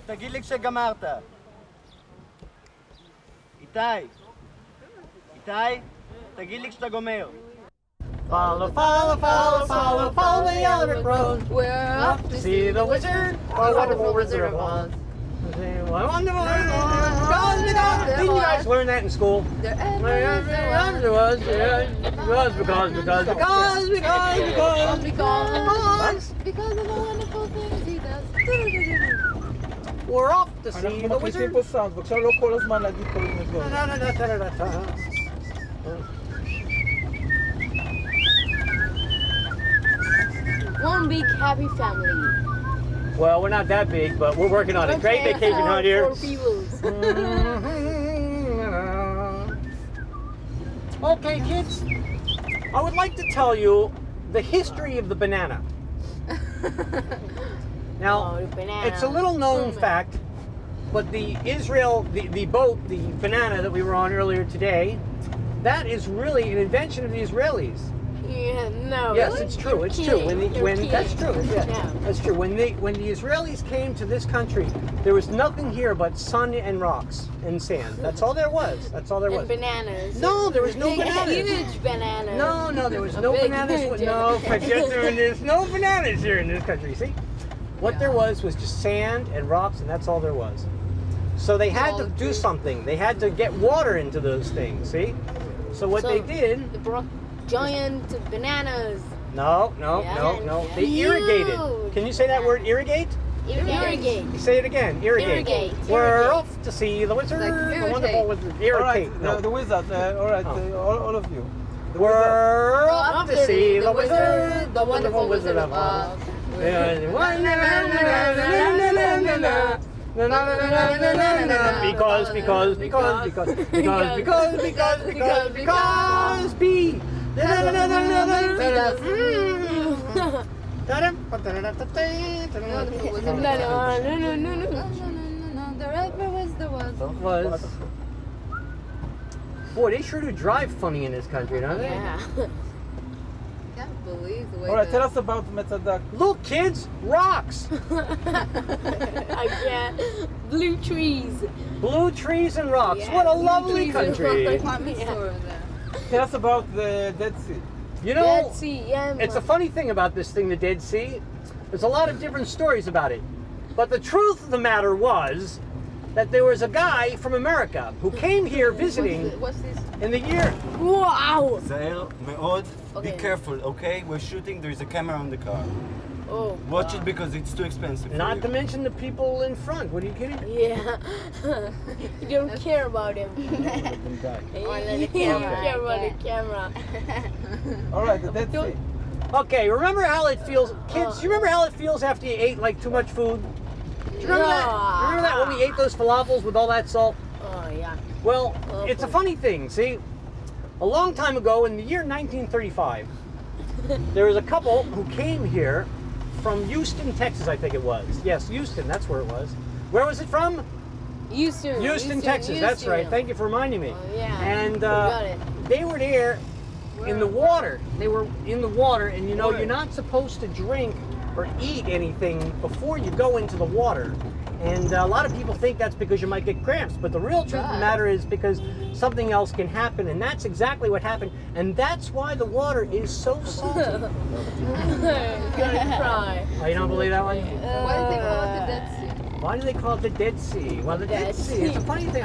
תגיד לי כשגמרת. איתי, תגיד לי כשאתה גומר. Follow, follow, follow, follow, follow the yellow brick road. We're off to see the wizard, our wonderful wizard of Oz. Wonderful, didn't you guys learn that in school? Because of the wonderful things he does. We're off to see the wizard. בבקשה לא כל הזמן להגיד כל מיני דברים. One big happy family. Well, we're not that big, but we're working on it. Great vacation hunt here. Okay, kids. I would like to tell you the history of the banana. Now, it's a little known fact, but the boat, the banana that we were on earlier today, that is really an invention of the Israelis. Yeah, no. Yes, it's true. It's true. That's true. Yeah, that's true. When the Israelis came to this country, there was nothing here but sun and rocks and sand. That's all there was. That's all there was. And bananas. No, there was no bananas. Huge bananas. No, there was no bananas. No, there's no bananas here in this country. See, what there was just sand and rocks, and that's all there was. So they had to do something. They had to get water into those things. See, so what they did. They brought giant bananas. No. They irrigated. Can you say that word, irrigate? Irrigate. Say it again. Irrigate. We're off to see the wizard, the wonderful wizard. Irrigate. All right, the wizard. All right, all of you. We're off to see the wizard, the wonderful wizard of Oz. Because B. The river was the was. Boy, they sure do drive funny in this country, don't they? Yeah. Can't believe the way. All right, tell us about Metzadak. Look, kids, rocks. I can't. Blue trees. Blue trees and rocks. Yeah, what a lovely country. Tell us about the Dead Sea. You know, Dead Sea, yeah, it's a funny thing about this thing, the Dead Sea. There's a lot of different stories about it. But the truth of the matter was that there was a guy from America who came here visiting in the year... Wow! Zael, מאוד, be careful, okay? We're shooting, there's a camera on the car. Oh, watch it because it's too expensive. Not to mention the people in front. What are you kidding? Yeah. You don't care about him. Or the camera. Care about the camera. All right, the Dead Sea. Okay, remember how it feels, kids? You remember how it feels after you ate like too much food? Do you remember that? You remember that when we ate those falafels with all that salt? Oh yeah. Well, it's a funny thing. See, a long time ago, in the year 1935, there was a couple who came here from Houston, Texas, I think it was. Yes, Houston, that's where it was. Where was it from? Houston, Texas, that's right. Thank you for reminding me. Yeah. And they were there in the water. They were in the water, and you know, you're not supposed to drink or eat anything before you go into the water. And a lot of people think that's because you might get cramps, but the real truth of the matter is because something else can happen, and that's exactly what happened. And that's why the water is so salty. You're gonna cry. Oh, you don't believe that one? Why do they call it the Dead Sea? Why do they call it the Dead Sea? Well, the Dead Sea, it's a funny thing.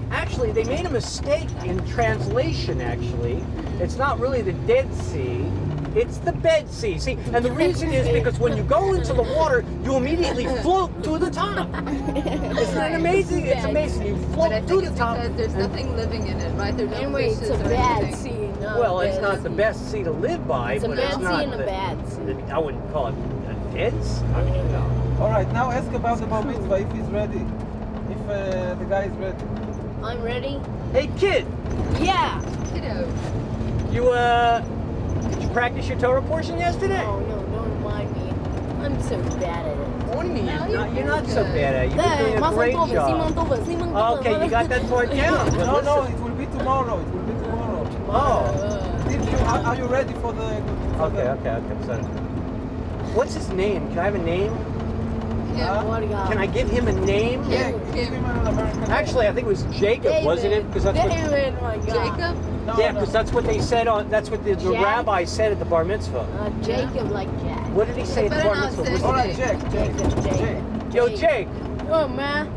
Actually, they made a mistake in translation, actually. It's not really the Dead Sea. It's the Bed Sea. See, and the reason is because when you go into the water, you immediately float to the top. Isn't that amazing? It's amazing. You float to the top. Because there's nothing living in it, right? There's no Anyway, it's a bad sea. Well, it's not the best sea to live by, but it's not. It's a bad sea and a bad sea. I wouldn't call it a dead sea. I mean, no. All right, now ask about the bar mitzvah if he's ready. If the guy is ready. I'm ready. Hey, kid. Yeah. Kiddo. Did you practice your Torah portion yesterday? Oh, no, don't mind me. I'm so bad at it. What do you mean? No, You're not so bad at it. You've been doing a great job. Okay, you got that part down. No, it will be tomorrow. It will be tomorrow. Oh. Are you ready for the... Okay. So, what's his name? Can I have a name? Can I give him a name? Yeah, give him an American name. Actually, I think it was Jacob, wasn't it? Because that's what. David, my God. Jacob? No, Yeah, no. because that's what they said on. That's what the Jack? rabbi said at the bar mitzvah. Jacob like Jack. What did he say at the Better bar not mitzvah? say Was All it- right, Jack. Jacob. Yo, Jake, Oh, man.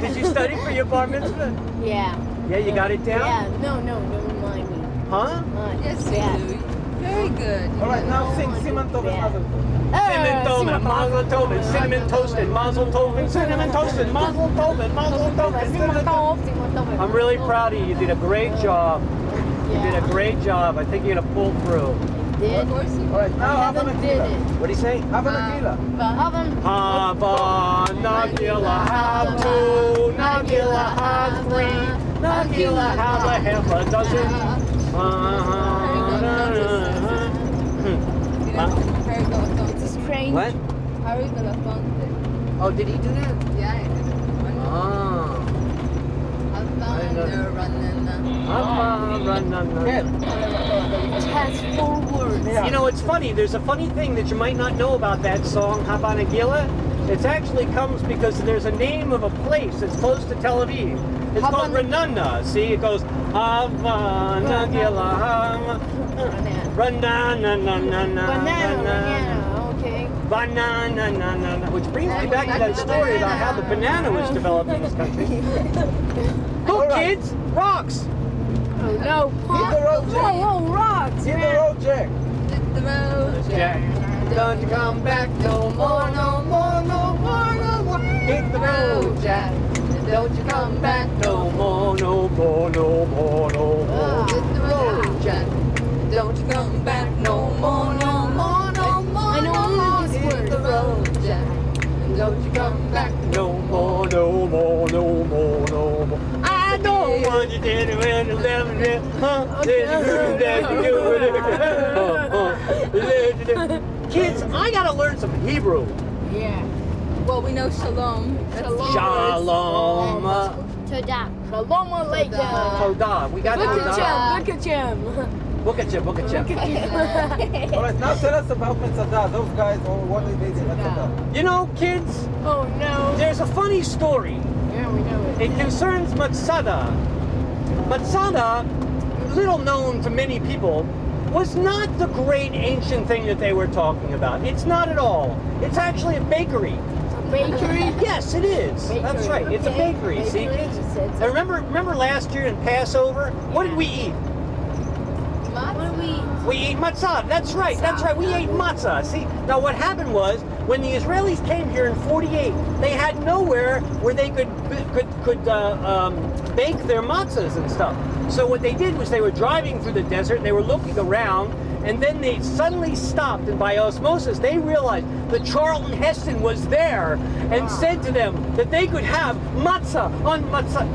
did you study for your bar mitzvah? Yeah. Yeah, you got it down? Yeah. No, don't mind me. Huh? Yes, yeah. you do. Very good. All right, now sing Siman Tov and Mazel Tov. Cinnamon tov and mazel tov and cinnamon toasted, mazel tov and cinnamon toasted, mazel tov and mazel tov and cinnamon tov. I'm really proud of you. You did a great job. You did a great job. I think you're gonna pull through. Did? Of course you All right, now have a Haven't did Nagila. it. What do you say? Have a Nagila. Haven't. Hava Nagila have two, Nagila have three, Nagila have a half a dozen. Harry Belafonte. It's a strange. What? Harry Belafonte. Oh, did he do that? Yeah, I did. Oh. It has 4 words. Yeah. You know, it's funny. There's a funny thing that you might not know about that song, Habanagila. It actually comes because there's a name of a place that's close to Tel Aviv. It's called Renana. See, it goes Habanagila. Banana, okay. Banana. Which brings me back to that story about how the banana was developed in this country. Look, kids, rocks. Oh no. Hit the road, Jack. Whoa, rocks. Hit the road, Jack. Hit the road, Jack, don't you come back no more, no more, no more, no more. Hit the road, Jack. Don't you come back no more, no more, no more, no more. Hit the road, Jack. Don't you come back no more, no more, no more. I know only this Hit the word. road, Jack. Don't you come back no more, no more, no more, no more. I don't want you dead when you live in Kids, I gotta learn some Hebrew. Yeah. Well, we know shalom. That's Shalom. Toda. Shalom Aleichem. Toda. We got Look Toda. at him. Look at you, look at Look you. at him. All right, now tell us about Metzadah. Those guys, what they did in Metzadah. You know, kids, Oh no. there's a funny story. Yeah, we know it. It concerns Matsada. Matsada, little known to many people, was not the great ancient thing that they were talking about. It's not at all. It's actually a bakery. Bakery. Yes, it is. That's Bakery, right. It's a okay. bakery. See, Bakery, kids? you said so. And remember last year in Passover? What did we eat? What do we eat? We ate matzah. That's right. That's right. We ate matzah. See, now what happened was when the Israelis came here in '48, they had nowhere where they could bake their matzahs and stuff. So what they did was they were driving through the desert and they were looking around, and then they suddenly stopped, and by osmosis they realized that Charlton Heston was there and said to them that they could have matzah on matzah.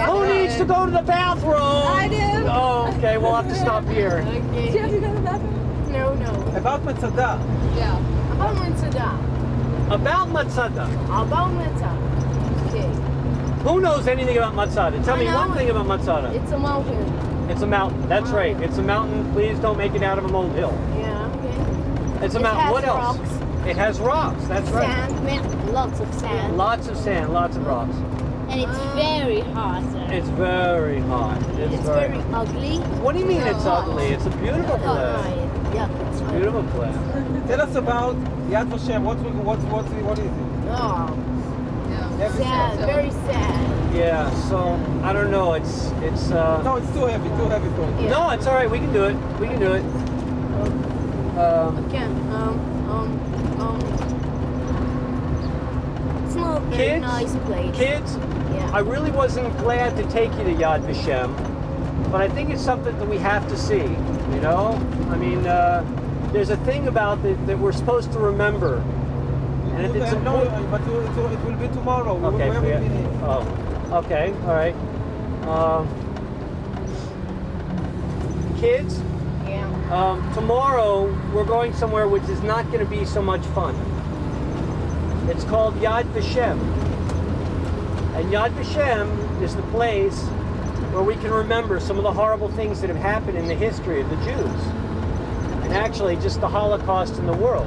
Who needs to go to the bathroom? I do. Oh, okay. We'll have to stop here. Do you have to go to the bathroom? No. About Metzadah. Yeah. About Mitzvah. About matzah. About Mitzvah. Okay. Who knows anything about matzah? Tell I me know one it. thing about matzah. It's a mountain. It's a mountain. That's right. It's a mountain. Please don't make it out of a molehill. Yeah, okay. It's a It mountain. has What else? rocks. It has rocks. That's right. Sand, man, lots of sand. Lots of sand. Lots of rocks. And it's very hot. It's very hot. It's very ugly. What do you mean it's ugly? It's a beautiful place. Yeah, it's Beautiful place. Tell us about Yad Vashem. What is it? Oh, Yad sad, Vashem. very sad. Yeah. So I don't know. It's. No, it's too heavy for it. Yeah. No, it's all right. We can do it. We can do it. Again, it's not a very Kids? nice place. Kids, Yeah. I really wasn't glad to take you to Yad Vashem, but I think it's something that we have to see. You know, I mean, there's a thing about it that we're supposed to remember, and if it's No, important. but it will be tomorrow. Okay, We haven't forget. been here. Oh, okay, all right. Kids, Yeah. tomorrow we're going somewhere which is not going to be so much fun. It's called Yad Vashem. And Yad Vashem is the place where we can remember some of the horrible things that have happened in the history of the Jews. And actually just the Holocaust in the world.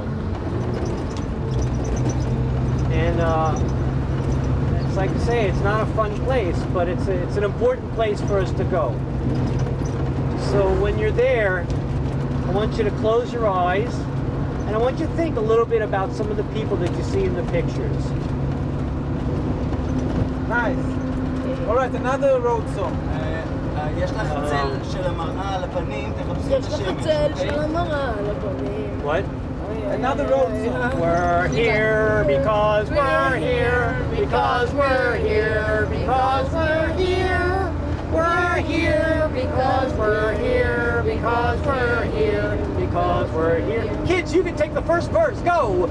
And it's like I say, it's not a fun place, but it's an important place for us to go. So when you're there, I want you to close your eyes, and I want you to think a little bit about some of the people that you see in the pictures. Nice. Alright, another road song. יש לך צל של המראה על הפנים, תחפשי את יש לך השמש, צל אוקיי? של המראה על הפנים. What? Another road song. We're here because we're here, because we're here, because we're here. We're here because we're here, because we're here, because we're here. Kids, you can take the first verse. Go.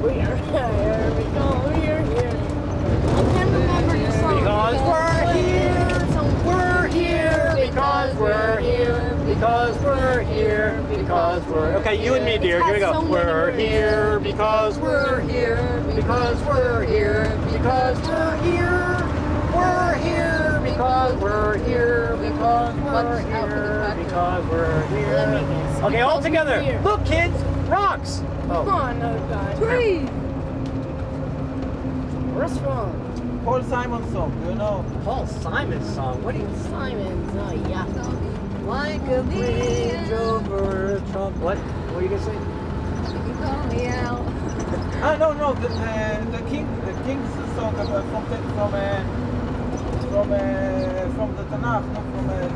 We're here because we're here. I can't remember the song. Because we're here. We're here because we're here, because we're here, because we're. Okay, you and me, dear. Here we go. We're here because we're here, because we're here, because we're here. We're here because we're here, because we're here, because we're here. Okay, all together. Look, kids, rocks. Come on, no God. Trees. Restaurant. Paul Simon song, do you know? Paul Simon's song. What do you? Simon's, oh yeah. Like a bridge over Trump. What? What are you gonna say? You call me out. No, the King's song from the Tanakh, not from there.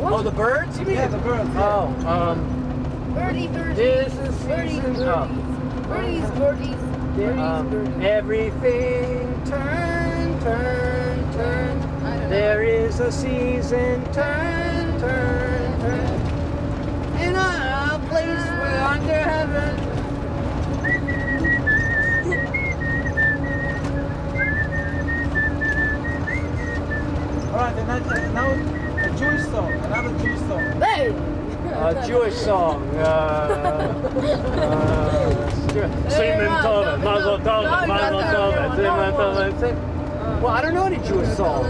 Oh, the birds? You mean? Yeah, the birds. Oh, Birdie, birdie. this is Birdies, season. birdies. Birdies, birdies. Everything turn, turn, turn. There is a season, turn, turn, turn. In a place where under heaven. Alright, and now a Jewish song, another Jewish song. Hey! A Jewish song. Simen Tova, Mazel Tova, Mazel Tova, Simen Tova. Well, I don't know any Jewish songs.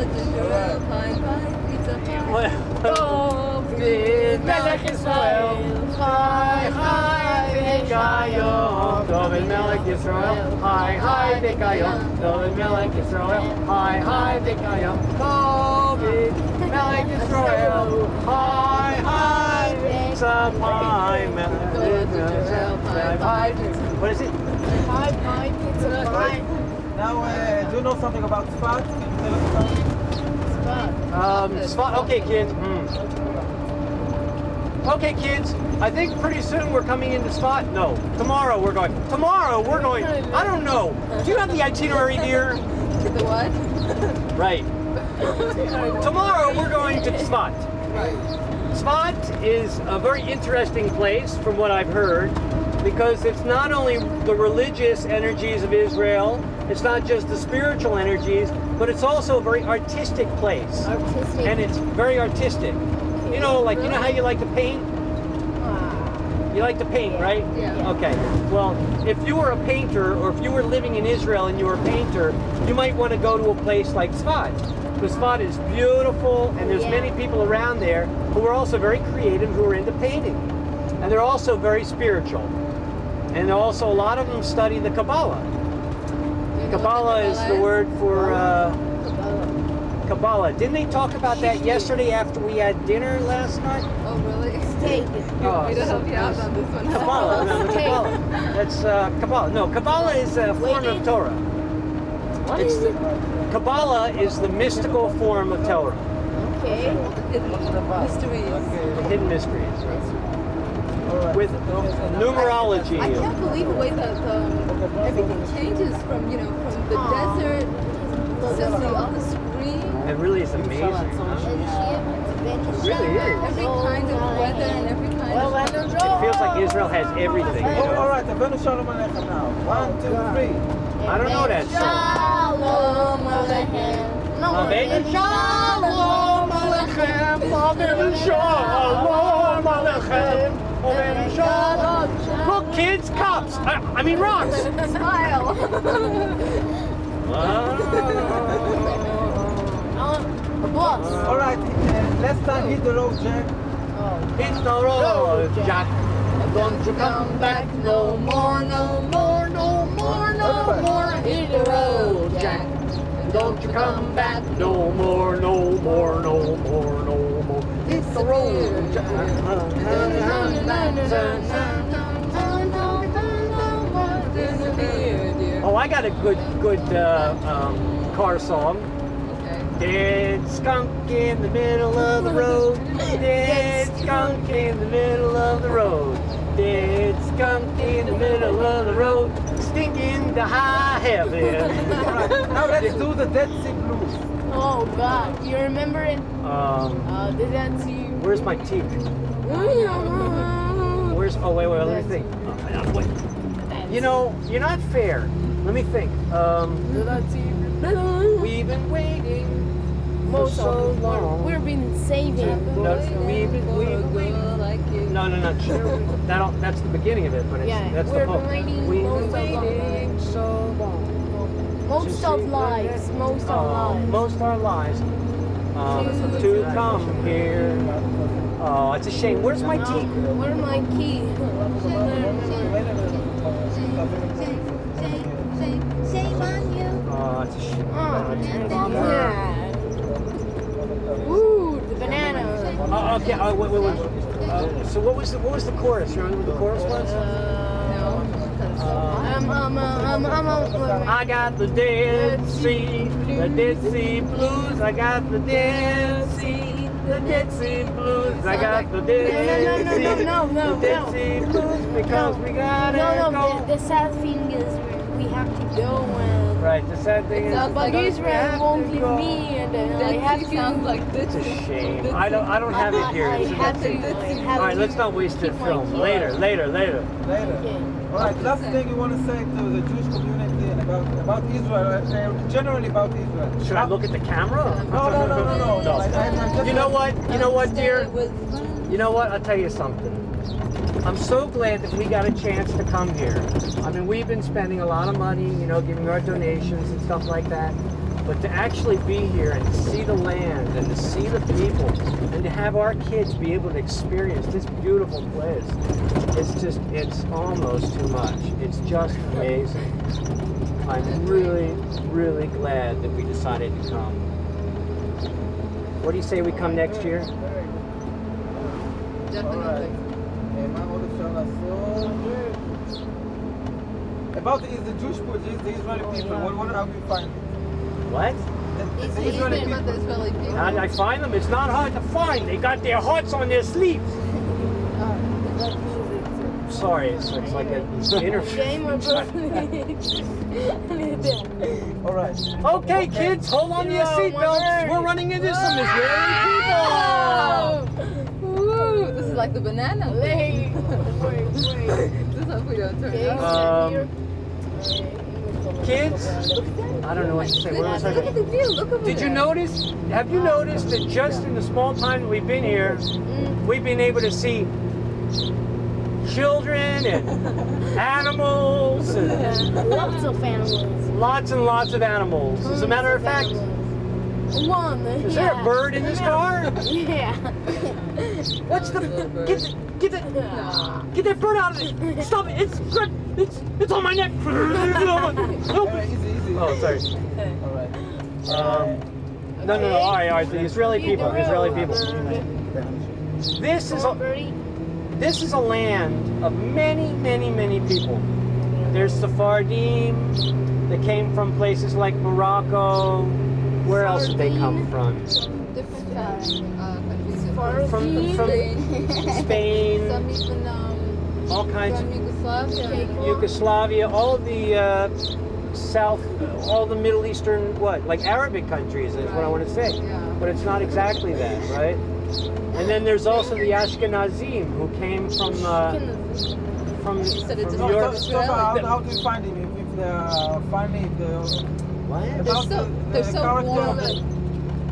David Melech Yisrael, Chai Chai V'Kayom. David Melech Yisrael, Chai Chai V'Kayom. David Melech Yisrael, Chai Chai V'Kayom. David Melech Yisrael, Chai Chai V'Kayom. What is it? Pie, pizza pie. Now, do you know something about Tzfat? Can you tell us about it? Spot. Okay, kids. Okay, kids. I think pretty soon we're coming into Spot. No, tomorrow we're going. Tomorrow we're going. I don't know. Do you have the itinerary, dear? The what? Right. Tomorrow we're going to Spot. Spot is a very interesting place, from what I've heard, because it's not only the religious energies of Israel. It's not just the spiritual energies, but it's also a very artistic place. Artistic. And it's very artistic. You know, like, you know how you like to paint? You like to paint, right? Yeah. Okay. Well, if you were a painter, or if you were living in Israel and you were a painter, you might want to go to a place like Tzfat. Because Tzfat is beautiful, and there's many people around there who are also very creative, who are into painting. And they're also very spiritual. And also a lot of them study the Kabbalah. Kabbalah is the word for Kabbalah. Didn't they talk about that yesterday after we had dinner last night? Oh, really? Steak. You want me to help you out on this one? Kabbalah, no, Kabbalah. That's Kabbalah. No, Kabbalah is a form of Torah. What is it? Kabbalah is the mystical form of Torah. Okay. Mysteries. The hidden mysteries. With numerology. I can't believe the way that everything changes from, from the desert to all the screen. It really is amazing. It really is. Every kind of weather and every kind of... It feels like Israel has everything. You know? Alright, I'm going to Shalom Aleichem now. 1, 2, 3. I don't know that song. Shalom Aleichem. Amen. Shalom Aleichem. Amen. Shalom Aleichem. Amen. Shalom. Look, kids, cups. I mean rocks. Smile. A boss. Alright, last time hit the road, Jack. Hit the road, Jack. Don't you come back no more, no more, no more. more, no more, hit the road, Jack. Don't you come back no more, no more, no more, no more. Hit the road, Jack. Oh, I got a good car song. Dead skunk in the middle of the road. Dead skunk in the middle of the road. Dead skunk in the middle of the road. Stinking to high heaven. Now let's do the Dead Sea Blues. Oh God, you remember it? The Dead Sea. Where's my teeth? Where's? Oh wait, let me think. Wait. You know, you're not fair. Let me think. The Dead Sea. We've been waiting. Most so of long. we've been saving. No, we've been waiting. No, that's the beginning of it, but that's the hook. We've been waiting so long. Most of lives. Most of lives. Most our lives to come here. Oh, it's a shame. Where's my key? Where's my key? Shame on you. Oh, it's a shame. Yeah. Ooh, the banana. Okay. Wait. So what was the chorus? You remember what the chorus was? I got the Dead Sea Blues. I got the Dead Sea Blues. I got the Dead Sea Blues because we gotta go. No, the sad thing is we have to go and. Right, the sad thing is, But Israel won't leave me, and I have to. Sounds like it's a shame. I don't have it here. I have to. All right, let's not waste the film. Later. Later. All right. Last thing you want to say to the Jewish community and about Israel, generally about Israel. Should I look at the camera? No. You know what, dear? You know what? I'll tell you something. I'm so glad that we got a chance to come here. I mean, we've been spending a lot of money, giving our donations and stuff like that. But to actually be here and to see the land and to see the people and to have our kids be able to experience this beautiful place, it's almost too much. It's just amazing. I'm really, really glad that we decided to come. What do you say we come next year? Definitely. About the Jewish people, the Israeli people, what are we finding? What? The Israeli About the people. Israeli people. How did I find them? It's not hard to find. They got their hearts on their sleeves. Sorry, it's like an interview. All right. Okay, kids, hold on to your seatbelts. We're running into some Israeli people. Ooh, this is like the banana. Wait. This is how we don't turn out. Kids, I don't know what to say. What was I Look at the view. Look over Did you there. notice? Have you noticed that just in the small time that we've been here, we've been able to see children and animals and Lots of animals. lots and lots of animals. As a matter of fact, One. is there a bird in this car? Yeah. What's the get that bird out of it! Stop it! It's on my neck! Help it! Easy. Oh, sorry. All right. No. All right. The Israeli people. This is a land of many, many, many people. There's Sephardim. They came from places like Morocco. Where else did they come from? Different countries. From Spain. Some even All kinds from of Yugoslavia. all of the South, all the Middle Eastern, like Arabic countries is what I want to say. Yeah. But it's not exactly that, right? And then there's also the Ashkenazim who came from said it's New a- York. So how do you find him? If they are funny, if they What? They're so warm. The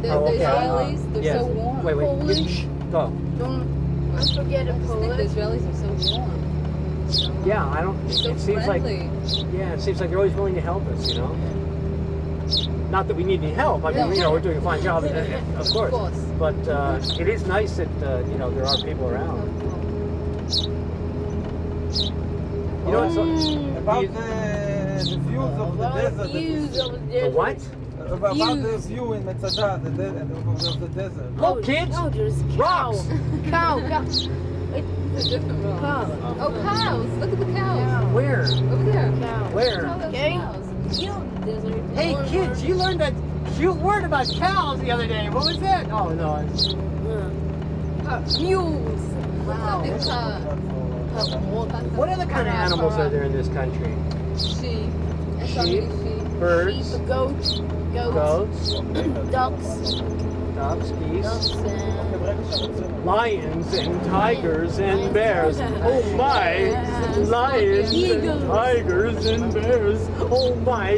Israelis, they're so warm. Wait. Polish. Go. Don't forget a I think the Polish. Israelis are so warm. Yeah, I don't. So It seems friendly. it seems like they're always willing to help us. Not that we need any help. I mean, No. we're doing a fine job, of course. But it is nice that there are people around. You know, about you- the the views of the desert. Views of the The desert. what? About the Views. view in Metzada, of the desert. Look, kids. Oh, there's Rocks. Cow. It's a different rock. Cow. Oh, cows. Look at the cows. Where? Over there. Cow. Where? All those Okay. cows. Desert. Hey, kids, you learned that cute word about cows the other day. What was that? Oh, no. Mules. Wow. What other kind of animals are there in this country? Sheep. And so Sheep. many sheep. Birds, Sheep, goats, goats, ducks, ducks, geese, and lions, and tigers, and bears. Oh my! Lions, and Eagles. tigers, and bears. Oh my!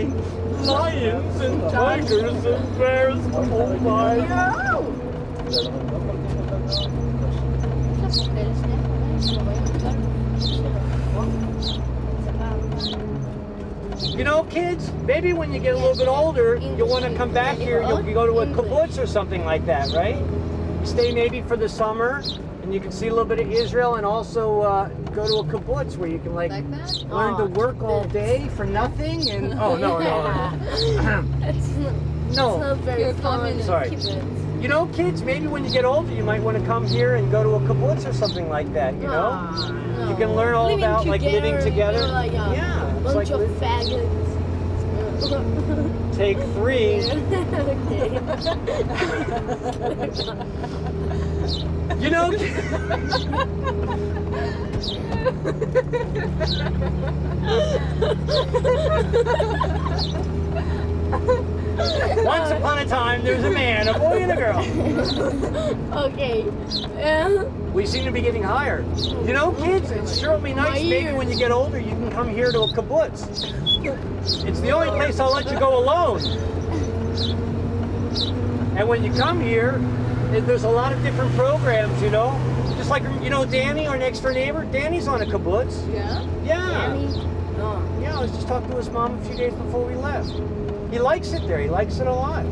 Lions, and tigers, and bears. Oh my! You know, kids, maybe when you get a little bit older, you'll want to come back here. You'll go to a kibbutz or something like that, right? You stay maybe for the summer, and you can see a little bit of Israel, and also go to a kibbutz where you can Like that? learn to work all day for nothing. And oh no, It's no. not very You're fun. communist. Sorry. You know, kids, maybe when you get older, you might want to come here and go to a kibbutz or something like that. You know, you can learn all about like living together. Yeah, it's like Bunch of faggots. take 3. You know. Once upon a time, there was a man, a boy, and a girl. Okay. We seem to be getting higher. You know, kids, it sure will be nice. My Maybe when you get older, you can come here to a kibbutz. It's the only place I'll let you go alone. And when you come here, there's a lot of different programs, you know. Just like, you know, Danny, our next door neighbor, Danny's on a kibbutz. Yeah? Yeah. Yeah, I was just talking to his mom a few days before we left. He likes it there. He likes it a lot.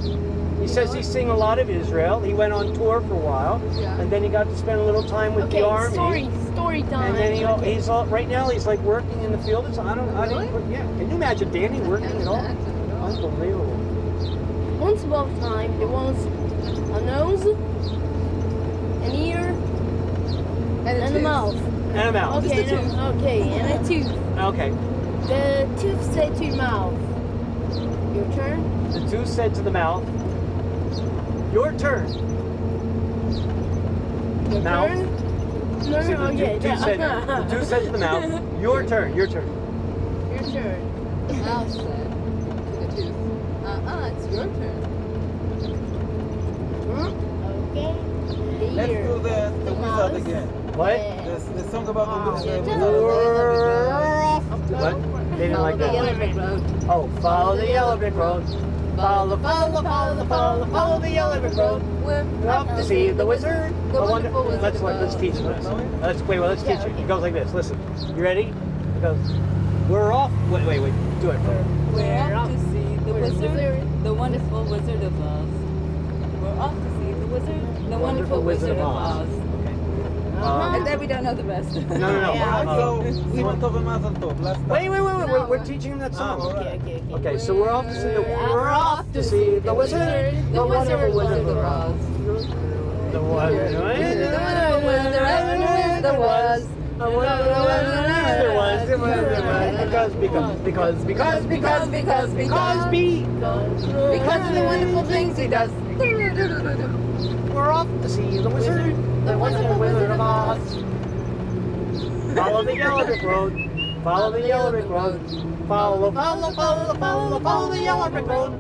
He says he's seeing a lot of Israel. He went on tour for a while, Yeah. and then he got to spend a little time with the army. Story time. And then he's all, right now he's like working in the field. It's, I don't yeah. Can you imagine Danny working at all? Unbelievable. Once upon a time, there was a nose, an ear, and a mouth. And a mouth. Okay, and a tooth. Okay. The tooth said to your mouth, your turn. The tooth said to the mouth, your turn. Your Mouth. turn. See, No, the okay. tooth said to the mouth, your turn, your turn. Your turn. Mouse said to the tooth, it's your turn. Okay. The Let's ear. do the wizard mouse. again. What? The song about the wizard. What? They didn't like that. Yellow brick road. Oh, follow the yellow brick road. Follow the yellow brick road. We're Off to see the wizard. The wonderful wizard. Let's teach this. Let's teach Yeah, it. okay. It goes like this. Listen. You ready? It goes. We're off. Wait. Do it. We're off to see the Where's the wizard, wizard? the wonderful Wizard of Oz. We're off to see the wizard, the wonderful Wizard of Oz. And then we don't know the rest. No. Yeah. So, Simon Tov and Mazel Tov. Last time. Wait. We're teaching him that song. Okay. Okay, so we're off to see the wizard, the wonderful Wizard of Oz. The wonderful there was. Because of the wonderful things he does. We're off to see the wizard, the wonderful Wizard of Oz. Follow the yellow brick road. Follow the yellow brick road. Follow the yellow brick road.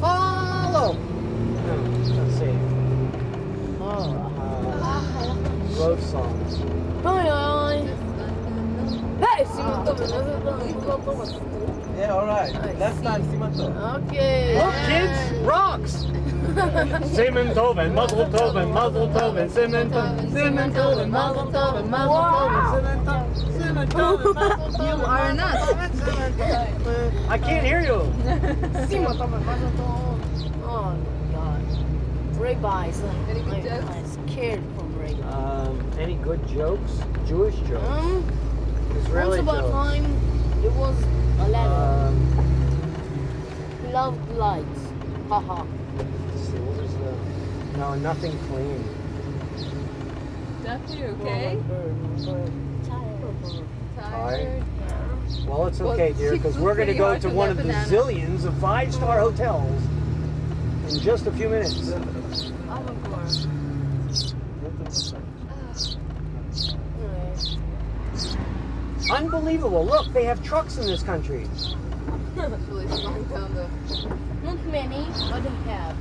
Follow. Let's see. Road songs. Hey, Simon Tov. Yeah, alright. Last time, Simon Tov. Okay. Look, kids, rocks. Simon Tov and Mazel Tov and Mazel Tov and Simon Tov and Mazel Tov and Mazel Tov and Simon Tov and Mazel Tov. You are a nut. I can't hear you. Simon Tov and Mazel Tov. Oh my God. rabbis. Any good jokes? I'm scared from rabbis. Any good jokes? Jewish jokes? Israeli Once upon a jokes? time, there was a ladder. Um, Loved lights. Haha. let's see, what was the... No, nothing clean. Duffy, you okay? Tired? Well, it's Well, okay, dear, she because flew we're going to pretty go hard to to one that of the banana. zillions of five-star hotels in just a few minutes. Oh, of course. Unbelievable. Look, they have trucks in this country. Really slowing down the... Not many, but they have.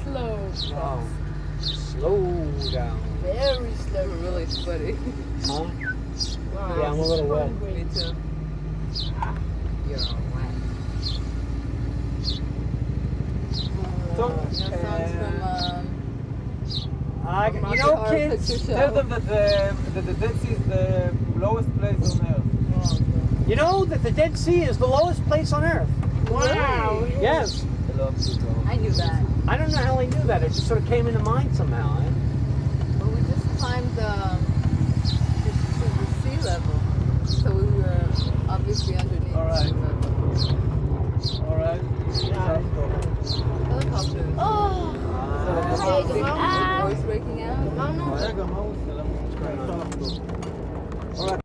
Slow. Wow. Slow down. Very slow. We're really sweaty. Huh? Wow. Yeah, I'm a little wet. Me too. You're wet. So, That sounds from, You know, Our kids, picture show. tell them that the Dead Sea is the lowest place on earth. you know that the Dead Sea is the lowest place on Earth. Wow. Yes. I knew that. I don't know how I knew that. It just sort of came into mind somehow. Eh? Well, we just climbed to the sea level. So we were obviously underneath. All right. All right. Helicopters. Oh. Voice breaking out. I don't know. All right.